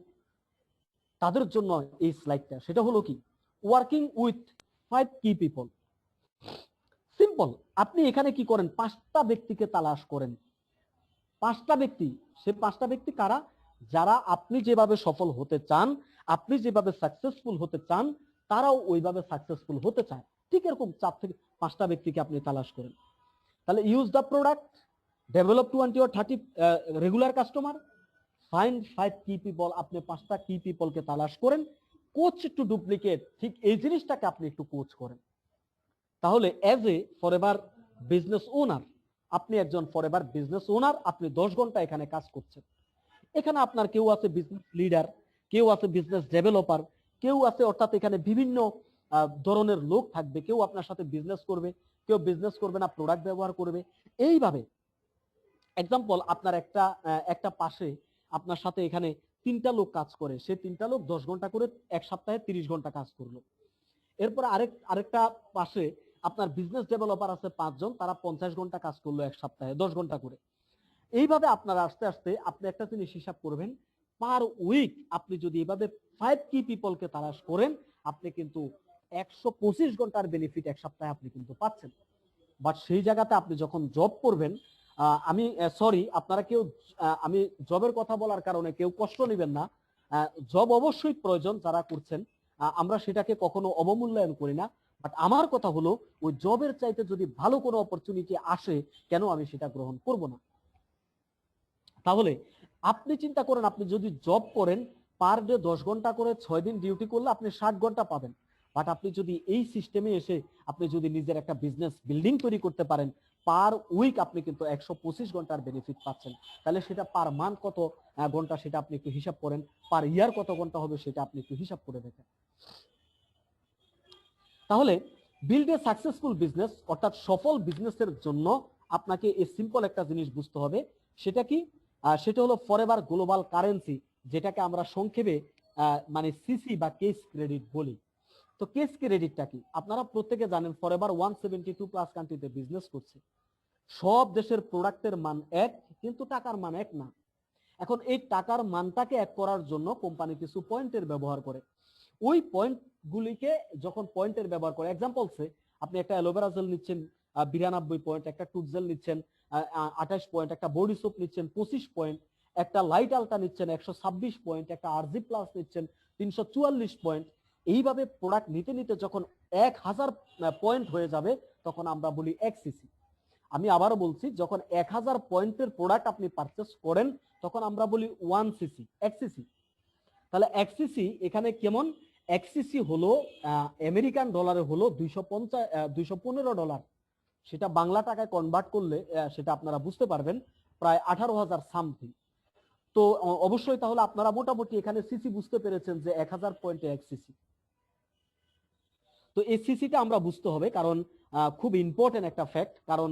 [SPEAKER 1] তাদের জন্য এই স্লাইডটা, সেটা হলো কি, ওয়ার্কিং উইথ 5 কি পিপল। সিম্পল, আপনি এখানে কি করেন? 5টা ব্যক্তিকে তালাশ করেন। 5টা ব্যক্তি, সে 5টা ব্যক্তি কারা? যারা আপনি যেভাবে সফল হতে চান, আপনি যেভাবে সাকসেসফুল হতে চান, তারাও ওইভাবে সাকসেসফুল হতে চায়। ঠিক এরকম 4 থেকে 5টা ব্যক্তিকে আপনি তালাশ করেন। তাহলে use the product, develop 20 or 30 regular customer, find 5 কি পিপল। আপনি 5টা কি পিপলকে তালাশ করেন। কোচ টু ডুপ্লিকেট, ঠিক এই জিনিসটাকে আপনি একটু কোচ করেন। তাহলে as a forever business owner, আপনি একজন ফরএভার বিজনেস ওনার, আপনি 10 ঘন্টা এখানে কাজ করছেন। এখানে আপনার কেউ আছে বিজনেস লিডার, কেউ আছে বিজনেস ডেভেলপার, কেউ আছে, অর্থাৎ এখানে বিভিন্ন ধরনের লোক থাকবে। কেউ আপনার সাথে বিজনেস করবে, কেউ বিজনেস করবে না, প্রোডাক্ট ব্যবহার করবে। এইভাবে এক্সাম্পল, আপনার একটা পাশে আপনার সাথে এখানে 3টা লোক কাজ করে, সে 3টা লোক 10 ঘন্টা করে এক সপ্তাহে 30 ঘন্টা কাজ করলো। এরপর আরেকটা পাশে আপনার বিজনেস ডেভেলপার আছে 5 জন, তারা 50 ঘন্টা কাজ করলো এক সপ্তাহে 10 ঘন্টা করে। এইভাবে আপনারা আস্তে আস্তে আপনি একটা জিনিস হিসাব করবেন, পার উইক আপনি যদি এভাবে 5 কি পিপলকে তালাশ করেন, আপনি কিন্তু 125 ঘন্টার বেনিফিট এক সপ্তাহে আপনি কিন্তু পাচ্ছেন। বাট সেই জায়গাতে আপনি যখন জব করবেন, আমি সরি, আপনারা কেউ আমি জবের কথা বলার কারণে কেউ কষ্ট নেবেন না। জব অবশ্যই প্রয়োজন যারা করছেন, আমরা সেটাকে কখনো অবমূল্যায়ন করি না। বাট আমার কথা হলো ওই জবের চাইতে যদি ভালো কোনো অপরচুনিটি আসে, কেন আমি সেটা গ্রহণ করব না? তাহলে আপনি চিন্তা করেন, আপনি যদি জব করেন পার ডে 10 ঘন্টা করে 6 দিন ডিউটি করলে আপনি 60 ঘন্টা পাবেন। বাট আপনি যদি এই সিস্টেমে এসে আপনি যদি নিজের একটা বিজনেস বিল্ডিং তৈরি করতে পারেন, পার উইক আপনি কিন্তু 125 ঘন্টার বেনিফিট পাচ্ছেন। তাহলে সেটা পার মান্থ কত ঘন্টা সেটা আপনি একটু হিসাব করেন, পার ইয়ার কত ঘন্টা হবে সেটা আপনি একটু হিসাব করে দেখেন। তাহলে বিল্ড এ সাকসেসফুল বিজনেস, অর্থাৎ সফল বিজনেসের জন্য আপনাকে এই সিম্পল একটা জিনিস বুঝতে হবে। সেটা কি? সেটা হলো ফরএভার গ্লোবাল কারেন্সি, যেটাকে আমরা সংক্ষেপে মানে সিসি বা কেস ক্রেডিট বলি। তো কেস ক্রেডিটটা কি? আপনারা প্রত্যেকে জানেন ফরএভার 172 প্লাস কান্ট্রিতে বিজনেস করছে। সব দেশের প্রোডাক্টের মান এক, কিন্তু টাকার মান এক না। এখন এই টাকার মানটাকে এক করার জন্য কোম্পানি কিছু পয়েন্টের ব্যবহার করে। ওই পয়েন্ট গুলিকে যখন পয়েন্টের ব্যবহার করে, এক্সাম্পলসে আপনি একটা অ্যালোভেরা জেল নিচ্ছেন 92 পয়েন্ট, একটা টুথ জেল নিচ্ছেন 28 পয়েন্ট, একটা বডি সোপ নিচ্ছেন 25 পয়েন্ট, একটা লাইট আলটা নিচ্ছেন 126 পয়েন্ট, একটা আরজি প্লাস নিচ্ছেন 344 পয়েন্ট। এইভাবে প্রোডাক্ট নিতে নিতে যখন 1000 পয়েন্ট হয়ে যাবে তখন আমরা বলি 1 সিসি। আমি আবারও বলছি, যখন 1000 পয়েন্টের প্রোডাক্ট আপনি পারচেস করেন তখন আমরা বলি 1 সিসি, 1 সিসি। তাহলে 1 সিসি এখানে কেমন? 1 সিসি হলো আমেরিকান ডলারে হলো 215 $। সেটা বাংলা টাকায় কনভার্ট করলে সেটা আপনারা বুঝতে পারবেন, প্রায় 18,000 সামথিং। তো অবশ্যই তাহলে আপনারা মোটামুটি এখানে সিসি বুঝতে পেরেছেন যে 1000 পয়েন্টে 1 সিসি। তো এই সিসিটা আমরা বুঝতে হবে, কারণ খুব ইম্পর্টেন্ট একটা ফ্যাক্ট। কারণ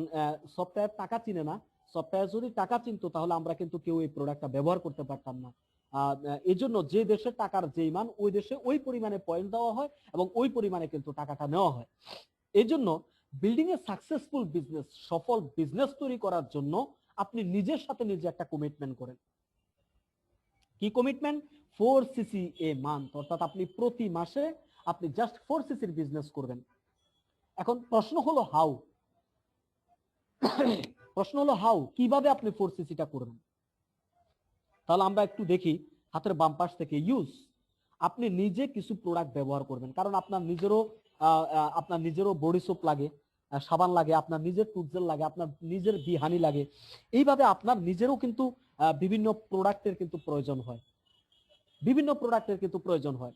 [SPEAKER 1] সফটওয়্যার টাকা চিনে না, সফটওয়্যার যদি টাকা চিনতো তাহলে আমরা কিন্তু কেউ এই প্রোডাক্টটা ব্যবহার করতে পারতাম না। এই জন্য যে দেশের টাকার যেই মান, ওই দেশে ওই পরিমাণে পয়েন্ট দেওয়া হয় এবং ওই পরিমাণে কিন্তু টাকাটা নেওয়া হয়। এই জন্য বিল্ডিং এ সাকসেসফুল বিজনেস, সফল বিজনেস তৈরি করার জন্য আপনি নিজের সাথে নিজে একটা কমিটমেন্ট করেন। কি কমিটমেন্ট? 4cc এ মান্থ, অর্থাৎ আপনি প্রতি মাসে আপনি জাস্ট 4cc বিজনেস করবেন। এখন প্রশ্ন হলো হাউ, প্রশ্ন হলো হাউ, কিভাবে আপনি 4cc-টা করবেন? তাহলে আমরা একটু দেখি হাতের বাম পাশ থেকে। ইউজ, আপনি নিজে কিছু প্রোডাক্ট ব্যবহার করবেন, কারণ আপনার নিজেরও বডি সোপ লাগে, সাবান লাগে, আপনার নিজের টুথজেল লাগে, আপনার নিজের বিহানি লাগে। এইভাবে আপনার নিজেরও কিন্তু বিভিন্ন প্রোডাক্টের কিন্তু প্রয়োজন হয়, বিভিন্ন প্রোডাক্টের কিন্তু প্রয়োজন হয়।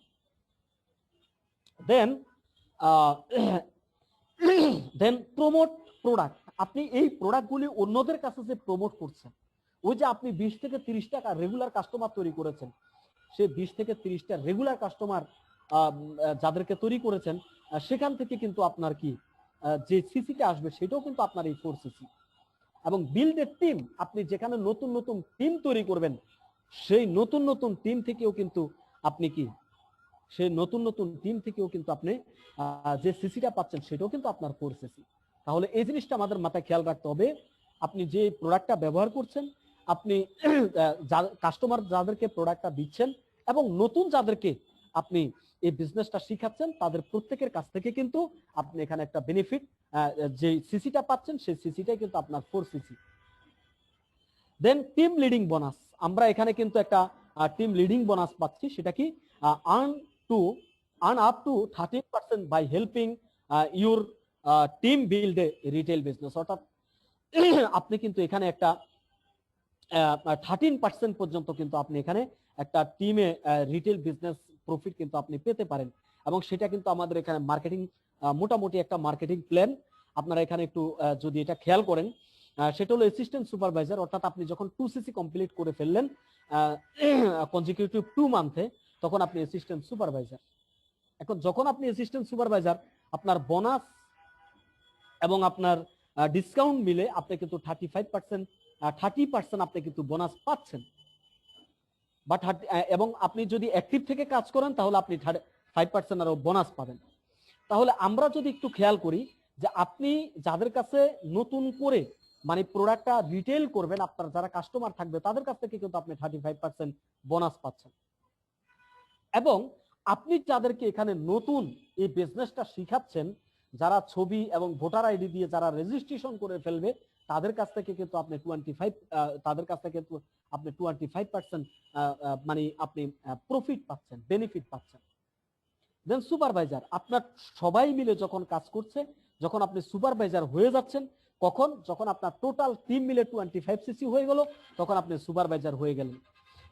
[SPEAKER 1] দেন দেন প্রমোট প্রোডাক্ট, আপনি এই প্রোডাক্টগুলি অন্যদের কাছে যে প্রমোট করছেন, ওই যে আপনি 20 থেকে 30টা রেগুলার কাস্টমার তৈরি করেছেন, সেই 20 থেকে 30টা রেগুলার কাস্টমার যাদেরকে তৈরি করেছেন, সেখান থেকে কিন্তু আপনার কি যে সিসিটা আসবে সেটাও কিন্তু আপনার এই 4cc। এবং বিল্ড এ টিম, আপনি যেখানে নতুন নতুন টিম তৈরি করবেন, সেই নতুন নতুন টিম থেকেও কিন্তু আপনি কি, সেই নতুন নতুন টিম থেকেও কিন্তু আপনি যে সিসিটা পাচ্ছেন সেটাও কিন্তু আপনার 4cc। তাহলে এই জিনিসটা আমাদের মাথায় খেয়াল রাখতে হবে। আপনি যে প্রোডাক্টটা ব্যবহার করছেন, আপনি কাস্টমার যাদেরকে প্রোডাক্টটা দিচ্ছেন এবং নতুন যাদেরকে আপনি এই বিজনেসটা শিখাচ্ছেন, তাদের প্রত্যেকের কাছ থেকে কিন্তু আপনি এখানে একটা বেনিফিট, যে সিসিটা পাচ্ছেন সেই সিসিটাই কিন্তু আপনার 4cc। দেন টিম লিডিং বোনাস, আমরা এখানে কিন্তু একটা টিম লিডিং বোনাস পাচ্ছি। সেটা কি? Earn up to 13% by helping your team build a retail business, অর্থাৎ আপনি কিন্তু এখানে একটা 13% পর্যন্ত কিন্তু আপনি এখানে একটা টিমে রিটেল বিজনেস প্রফিট কিন্তু আপনি পেতে পারেন। এবং সেটা কিন্তু আমাদের এখানে মার্কেটিং, মোটামুটি একটা মার্কেটিং প্ল্যান। আপনারা এখানে একটু যদি এটা খেয়াল করেন, সেটা হলো অ্যাসিস্ট্যান্ট সুপারভাইজার, অর্থাৎ আপনি যখন 2cc কমপ্লিট করে ফেললেন কনজিকিউটিভ 2 মান্থে, তখন আপনি অ্যাসিস্ট্যান্ট সুপারভাইজার। এখন যখন আপনি অ্যাসিস্ট্যান্ট সুপারভাইজার, আপনার বোনাস এবং আপনার ডিসকাউন্ট মিলে আপনি কিন্তু 30% আপনি কিন্তু বোনাস পাচ্ছেন। বাট এবং আপনি যদি অ্যাক্টিভ থেকে কাজ করেন তাহলে আপনি 5% আরো বোনাস পাবেন। তাহলে আমরা যদি একটু খেয়াল করি যে আপনি যাদের কাছে নতুন করে মানে প্রোডাক্টটা রিটেল করবেন, আপনার যারা কাস্টমার থাকবে তাদের কাছ থেকে কিন্তু আপনি 35% বোনাস পাচ্ছেন। এবং আপনি যাদেরকে এখানে নতুন এই বিজনেসটা শিখাচ্ছেন, যারা ছবি এবং ভোটার আইডি দিয়ে যারা রেজিস্ট্রেশন করে ফেলবে, তাদের কাছ থেকে কিন্তু আপনি 25% মানে আপনি প্রফিট পাচ্ছেন, বেনিফিট পাচ্ছেন। দেন সুপারভাইজার, আপনার সবাই মিলে যখন কাজ করছে, যখন আপনি সুপারভাইজার হয়ে যাচ্ছেন, কখন? যখন আপনার টোটাল টিম মিলে 25cc হয়ে গেল, তখন আপনি সুপারভাইজার হয়ে গেলেন।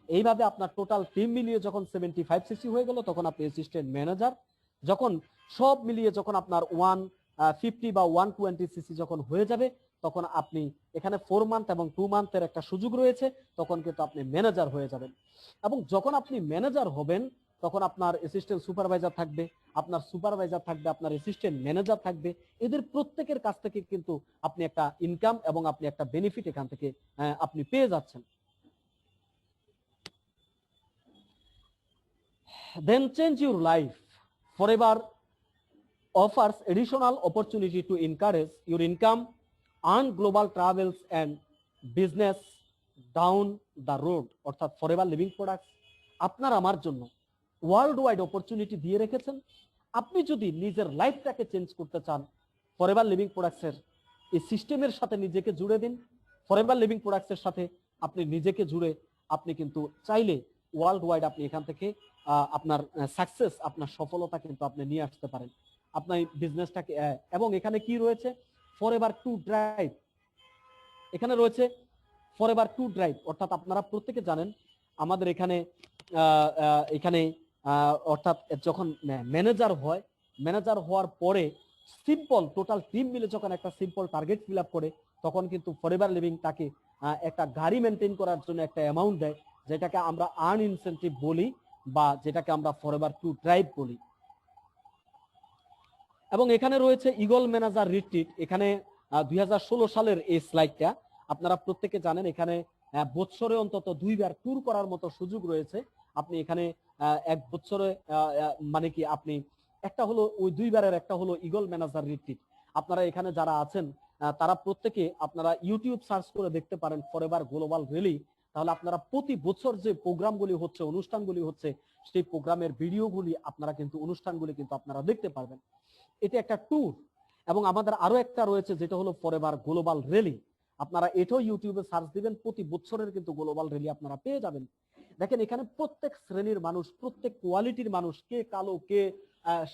[SPEAKER 1] এইভাবে আপনার টোটাল টিম মিলিয়ে যখন 75cc হয়ে গেল, তখন আপনি অ্যাসিস্ট্যান্ট ম্যানেজার। যখন সব মিলিয়ে যখন আপনার 150 বা 120cc যখন হয়ে যাবে, তখন আপনি এখানে 4 মান্থ এবং 2 মান্থের একটা সুযোগ রয়েছে, তখন কিন্তু আপনি ম্যানেজার হয়ে যাবেন। এবং যখন আপনি ম্যানেজার হবেন, তখন আপনার অ্যাসিস্ট্যান্ট সুপারভাইজার থাকবে, আপনার সুপারভাইজার থাকবে, আপনার অ্যাসিস্ট্যান্ট ম্যানেজার থাকবে। এদের প্রত্যেকের কাছ থেকে কিন্তু আপনি একটা ইনকাম এবং আপনি একটা বেনিফিট এখান থেকে আপনি পেয়ে যাচ্ছেন। Then change your life forever offers additional opportunity to encourage your income, earn global travels and business down the road, অর্থাৎ ফরএভার লিভিং প্রোডাক্টস আপনার আমার জন্য ওয়ার্ল্ড ওয়াইড অপরচুনিটি দিয়ে রেখেছেন। আপনি যদি নিজের লাইফটাকে চেঞ্জ করতে চান, ফরএভার লিভিং প্রোডাক্টসের এই সিস্টেমের সাথে নিজেকে জুড়ে দিন। ফরএভার লিভিং প্রোডাক্টসের সাথে আপনি নিজেকে জুড়ে আপনি কিন্তু চাইলে ওয়ার্ল্ড ওয়াইড আপনি এখান থেকে আপনার সাকসেস, আপনার সফলতা কিন্তু আপনি নিয়ে আসতে পারেন আপনার বিজনেসটাকে। এবং এখানে কি রয়েছে? ফরএভার টু ড্রাইভ, এখানে রয়েছে ফরএভার টু ড্রাইভ, অর্থাৎ আপনারা প্রত্যেকে জানেন আমাদের এখানে এখানে অর্থাৎ যখন ম্যানেজার হয়, ম্যানেজার হওয়ার পরে সিম্পল টোটাল টিম মিলে যখন একটা সিম্পল টার্গেট ফিল আপ করে, তখন কিন্তু ফরএভার লিভিং তাকে একটা গাড়ি মেনটেন করার জন্য একটা অ্যামাউন্ট দেয়, যেটাকে আমরা আর্ন ইনসেন্টিভ বলি বা যেটাকে আমরা ফরএভার টু ড্রাইভ বলি। এবং এখানে রয়েছে ইগল ম্যানেজার রিট্রিট। এখানে 2016 সালের এই স্লাইডটা আপনারা প্রত্যেকে জানেন। এখানে বছরে অন্তত 2বার ট্যুর করার মতো সুযোগ রয়েছে। আপনি এখানে এক বছরে মানে কি আপনি একটা হলো ওই 2বারের একটা হলো ইগল ম্যানেজার রিট্রিট। আপনারা এখানে যারা আছেন তারা প্রত্যেকে আপনারা ইউটিউব সার্চ করে দেখতে পারেন ফরএভার গ্লোবাল রেলি। তাহলে আপনারা প্রতি বছর যে প্রোগ্রামগুলি হচ্ছে, অনুষ্ঠানগুলি হচ্ছে, সেই প্রোগ্রামের ভিডিওগুলি আপনারা কিন্তু অনুষ্ঠানগুলি কিন্তু আপনারা দেখতে পারবেন। এটা একটা ট্যুর। এবং আমাদের আরো একটা রয়েছে যেটা হলো ফরএভার গ্লোবাল রেলি। আপনারা এটাও ইউটিউবে সার্চ দিবেন, প্রতি বছরের কিন্তু গ্লোবাল রেলি আপনারা পেয়ে যাবেন। দেখেন এখানে প্রত্যেক শ্রেণীর মানুষ, প্রত্যেক কোয়ালিটির মানুষ, কে কালো কে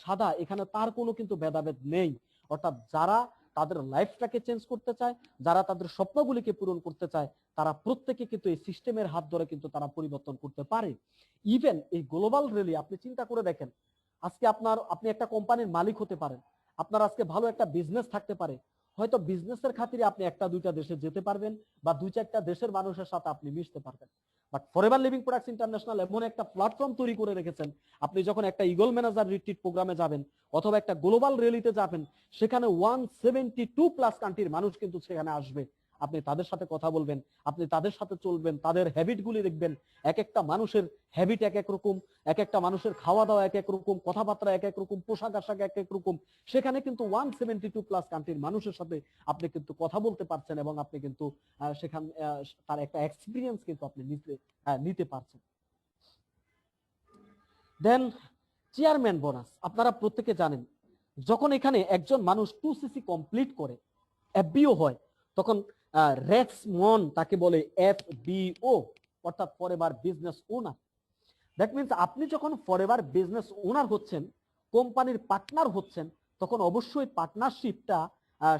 [SPEAKER 1] সাদা, এখানে তার কোনো কিন্তু ভেদাভেদ নেই। অর্থাৎ যারা তাদের লাইফটাকে চেঞ্জ করতে চায়, যারা তাদের স্বপ্নগুলিকে পূরণ করতে চায়, তারা প্রত্যেকে কিন্তু এই সিস্টেমের হাত ধরে কিন্তু তারা পরিবর্তন করতে পারে। ইভেন এই গ্লোবাল রেলি আপনি চিন্তা করে দেখেন, আজকে আপনি একটা কোম্পানির মালিক হতে পারেন, আপনার আজকে ভালো একটা বিজনেস থাকতে পারে, হয়তো বিজনেসের খাতিরে আপনি 1-2টা দেশে যেতে পারবেন বা 2-4টা দেশের মানুষের সাথে আপনি মিশতে পারবেন। But forever living products international এমন একটা প্ল্যাটফর্ম তৈরি করে রেখেছেন, আপনি যখন একটা ইগল ম্যানেজার রিট্রিট প্রোগ্রামে যাবেন অথবা একটা গ্লোবাল রেলিতে যাবেন, সেখানে 172+ কান্ট্রির মানুষ কিন্তু সেখানে আসবে। আপনি তাদের সাথে কথা বলবেন, আপনি তাদের সাথে চলবেন, তাদের হ্যাবিটগুলি দেখবেন। এক একটা মানুষের হ্যাবিট এক এক রকম, এক একটা মানুষের খাওয়া দাওয়া এক এক রকম, কথাবার্তা এক এক রকম, পোশাক আশাক এক এক রকম। সেখানে কিন্তু 172+ কান্ট্রির মানুষের সাথে আপনি কিন্তু কথা বলতে পারছেন এবং আপনি কিন্তু সেখানে তার একটা এক্সপিরিয়েন্স কিন্তু আপনি নিতে পারছেন। দেন চেয়ারম্যান বোনাস আপনারা প্রত্যেকে জানেন, যখন এখানে একজন মানুষ 2cc কমপ্লিট করে এফবিও হয়, তখন রেক্সমন তাকে বলে FBO, অর্থাৎ forever business owner. That means আপনি যখন ফরএভার বিজনেস ওনার হচ্ছেন, কোম্পানির পার্টনার হচ্ছেন, তখন অবশ্যই পার্টনারশিপটা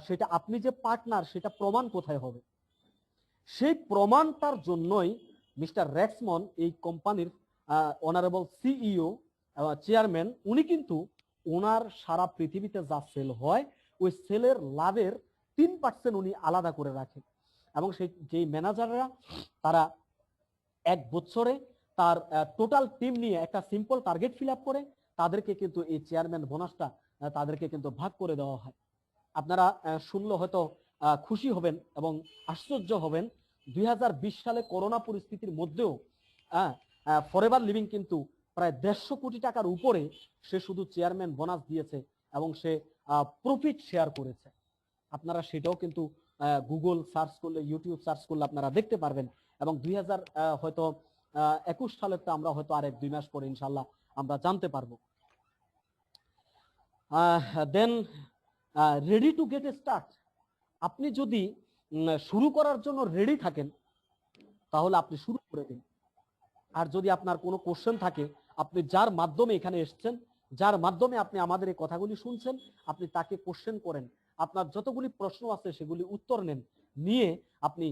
[SPEAKER 1] সেটা আপনি যে পার্টনার সেটা প্রমাণ কোথায় হবে? সেই প্রমাণটার জন্যই মিস্টার রেক্সমন এই কোম্পানির অনারেবল সিইও চেয়ারম্যান, উনি কিন্তু ওনার সারা পৃথিবীতে যা সেল হয় ওই সেলের লাভের 3% উনি আলাদা করে রাখেন। এবং সেই যেই ম্যানেজাররা তারা এক বছরে তার টোটাল টিম নিয়ে একটা সিম্পল টার্গেট ফিল আপ করে, তাদেরকে কিন্তু এই চেয়ারম্যান বোনাসটা তাদেরকে কিন্তু ভাগ করে দেওয়া হয়। আপনারা শুনলে হয়তো খুশি হবেন এবং আশ্চর্য হবেন, 2020 সালে করোনা পরিস্থিতির মধ্যেও ফরএভার লিভিং কিন্তু প্রায় 150 কোটি টাকার উপরে সে শুধু চেয়ারম্যান বোনাস দিয়েছে এবং সে প্রফিট শেয়ার করেছে। আপনারা সেটাও কিন্তু গুগল সার্চ করলে, ইউটিউব সার্চ করলে আপনারা দেখতে পারবেন। এবং 2021 সালেরটা আমরা হয়তো আর 1-2 মাস পরে ইনশাল্লাহ আমরা জানতে পারবো। দেন রেডি টু গেট স্টার্ট। আপনি যদি শুরু করার জন্য রেডি থাকেন তাহলে আপনি শুরু করে দিন। আর যদি আপনার কোনো কোশ্চেন থাকে, আপনি যার মাধ্যমে এখানে এসেছেন, যার মাধ্যমে আপনি আমাদের এই কথাগুলি শুনছেন, আপনি তাকে কোশ্চেন করেন। আপনার যতগুলি প্রশ্ন আছে সেগুলি উত্তর নেন, নিয়ে আপনি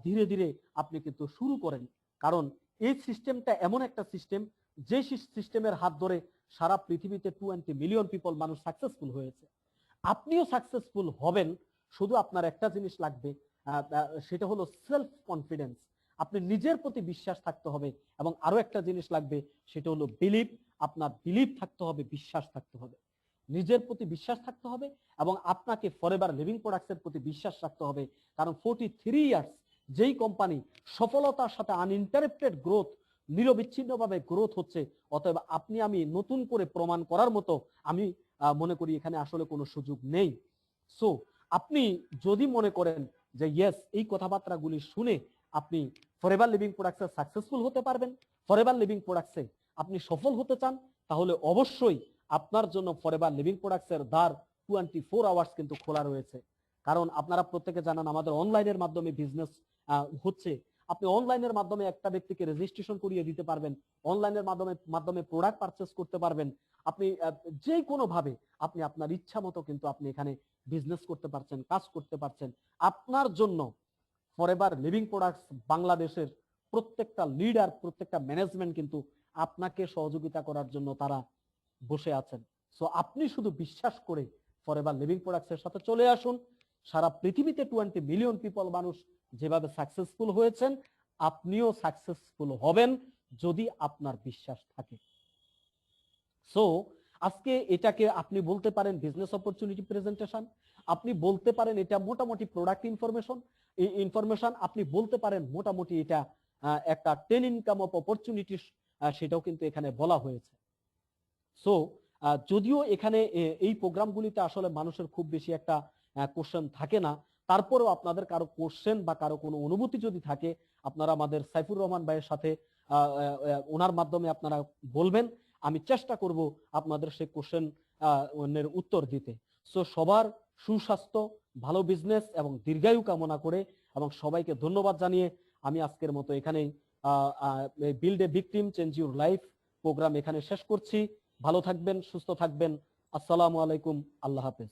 [SPEAKER 1] ধীরে ধীরে আপনি কিন্তু শুরু করেন। কারণ এই সিস্টেমটা এমন একটা সিস্টেম, যে সিস্টেমের হাত ধরে সারা পৃথিবীতে 20 মিলিয়ন পিপল মানুষ সাকসেসফুল হয়েছে। আপনিও সাকসেসফুল হবেন, শুধু আপনার একটা জিনিস লাগবে, সেটা হলো সেলফ কনফিডেন্স। আপনি নিজের প্রতি বিশ্বাস থাকতে হবে। এবং আরো একটা জিনিস লাগবে, সেটা হলো বিলিভ। আপনার বিলিভ থাকতে হবে, বিশ্বাস থাকতে হবে, নিজের প্রতি বিশ্বাস থাকতে হবে এবং আপনাকে ফরএভার লিভিং প্রোডাক্টসের প্রতি বিশ্বাস রাখতে হবে। কারণ 43 ইয়ার্স যেই কোম্পানি সফলতার সাথে আনইন্টারাপ্টেড গ্রোথ, নিরবিচ্ছিন্নভাবে গ্রোথ হচ্ছে, অতএব আপনি আমি নতুন করে প্রমাণ করার মতো আমি মনে করি এখানে আসলে কোনো সুযোগ নেই। সো আপনি যদি মনে করেন যে ইয়েস, এই কথাবার্তাগুলি শুনে আপনি ফরএভার লিভিং প্রোডাক্টসে সাকসেসফুল হতে পারবেন, ফরএভার লিভিং প্রোডাক্টসে আপনি সফল হতে চান, তাহলে অবশ্যই আপনার জন্য ফরএভার লিভিং প্রোডাক্টসের দ্বার 24 আওয়ার্স কিন্তু খোলা রয়েছে। কারণ আপনারা প্রত্যেকে জানেন আমাদের অনলাইনের মাধ্যমে বিজনেস হচ্ছে। আপনি অনলাইনের মাধ্যমে একটা ব্যক্তিকে রেজিস্ট্রেশন করিয়ে দিতে পারবেন, অনলাইনের মাধ্যমে প্রোডাক্ট পারচেস করতে পারবেন। আপনি যে কোনো ভাবে আপনি আপনার ইচ্ছা মতো কিন্তু আপনি এখানে বিজনেস করতে পারছেন, কাজ করতে পারছেন। আপনার জন্য ফরএভার লিভিং প্রোডাক্টস বাংলাদেশের প্রত্যেকটা লিডার, প্রত্যেকটা ম্যানেজমেন্ট কিন্তু আপনাকে সহযোগিতা করার জন্য তারা বসে আছেন। সো আপনি শুধু বিশ্বাস করে ফরএভার লিভিং প্রোডাক্টসের সাথে চলে আসুন। সারা পৃথিবীতে 20 মিলিয়ন পিপল মানুষ যেভাবে সাকসেসফুল হয়েছেন, আপনিও সাকসেসফুল হবেন যদি আপনার বিশ্বাস থাকে। সো আজকে এটাকে আপনি বলতে পারেন বিজনেস অপরচুনিটি প্রেজেন্টেশন, আপনি বলতে পারেন এটা মোটামুটি প্রোডাক্ট ইনফরমেশন, এই ইনফরমেশন আপনি বলতে পারেন মোটামুটি এটা একটা 10 ইনকাম অফ অপরচুনিটি, সেটাও কিন্তু এখানে বলা হয়েছে। সো যদিও এখানে এই প্রোগ্রামগুলিতে আসলে মানুষের খুব বেশি একটা কোশ্চেন থাকে না, তারপরেও আপনাদের কারো কোশ্চেন বা কারো কোনো অনুভূতি যদি থাকে, আপনারা আমাদের সাইফুর রহমান ভাইয়ের সাথে ওনার মাধ্যমে আপনারা বলবেন, আমি চেষ্টা করব আপনাদের সেই কোশ্চেন এর উত্তর দিতে। সো সবার সুস্বাস্থ্য, ভালো বিজনেস এবং দীর্ঘায়ু কামনা করে এবং সবাইকে ধন্যবাদ জানিয়ে আমি আজকের মতো এখানেই build a victim change your life program এখানে শেষ করছি। ভালো থাকবেন, সুস্থ থাকবেন। আসসালামু আলাইকুম, আল্লাহ হাফেজ।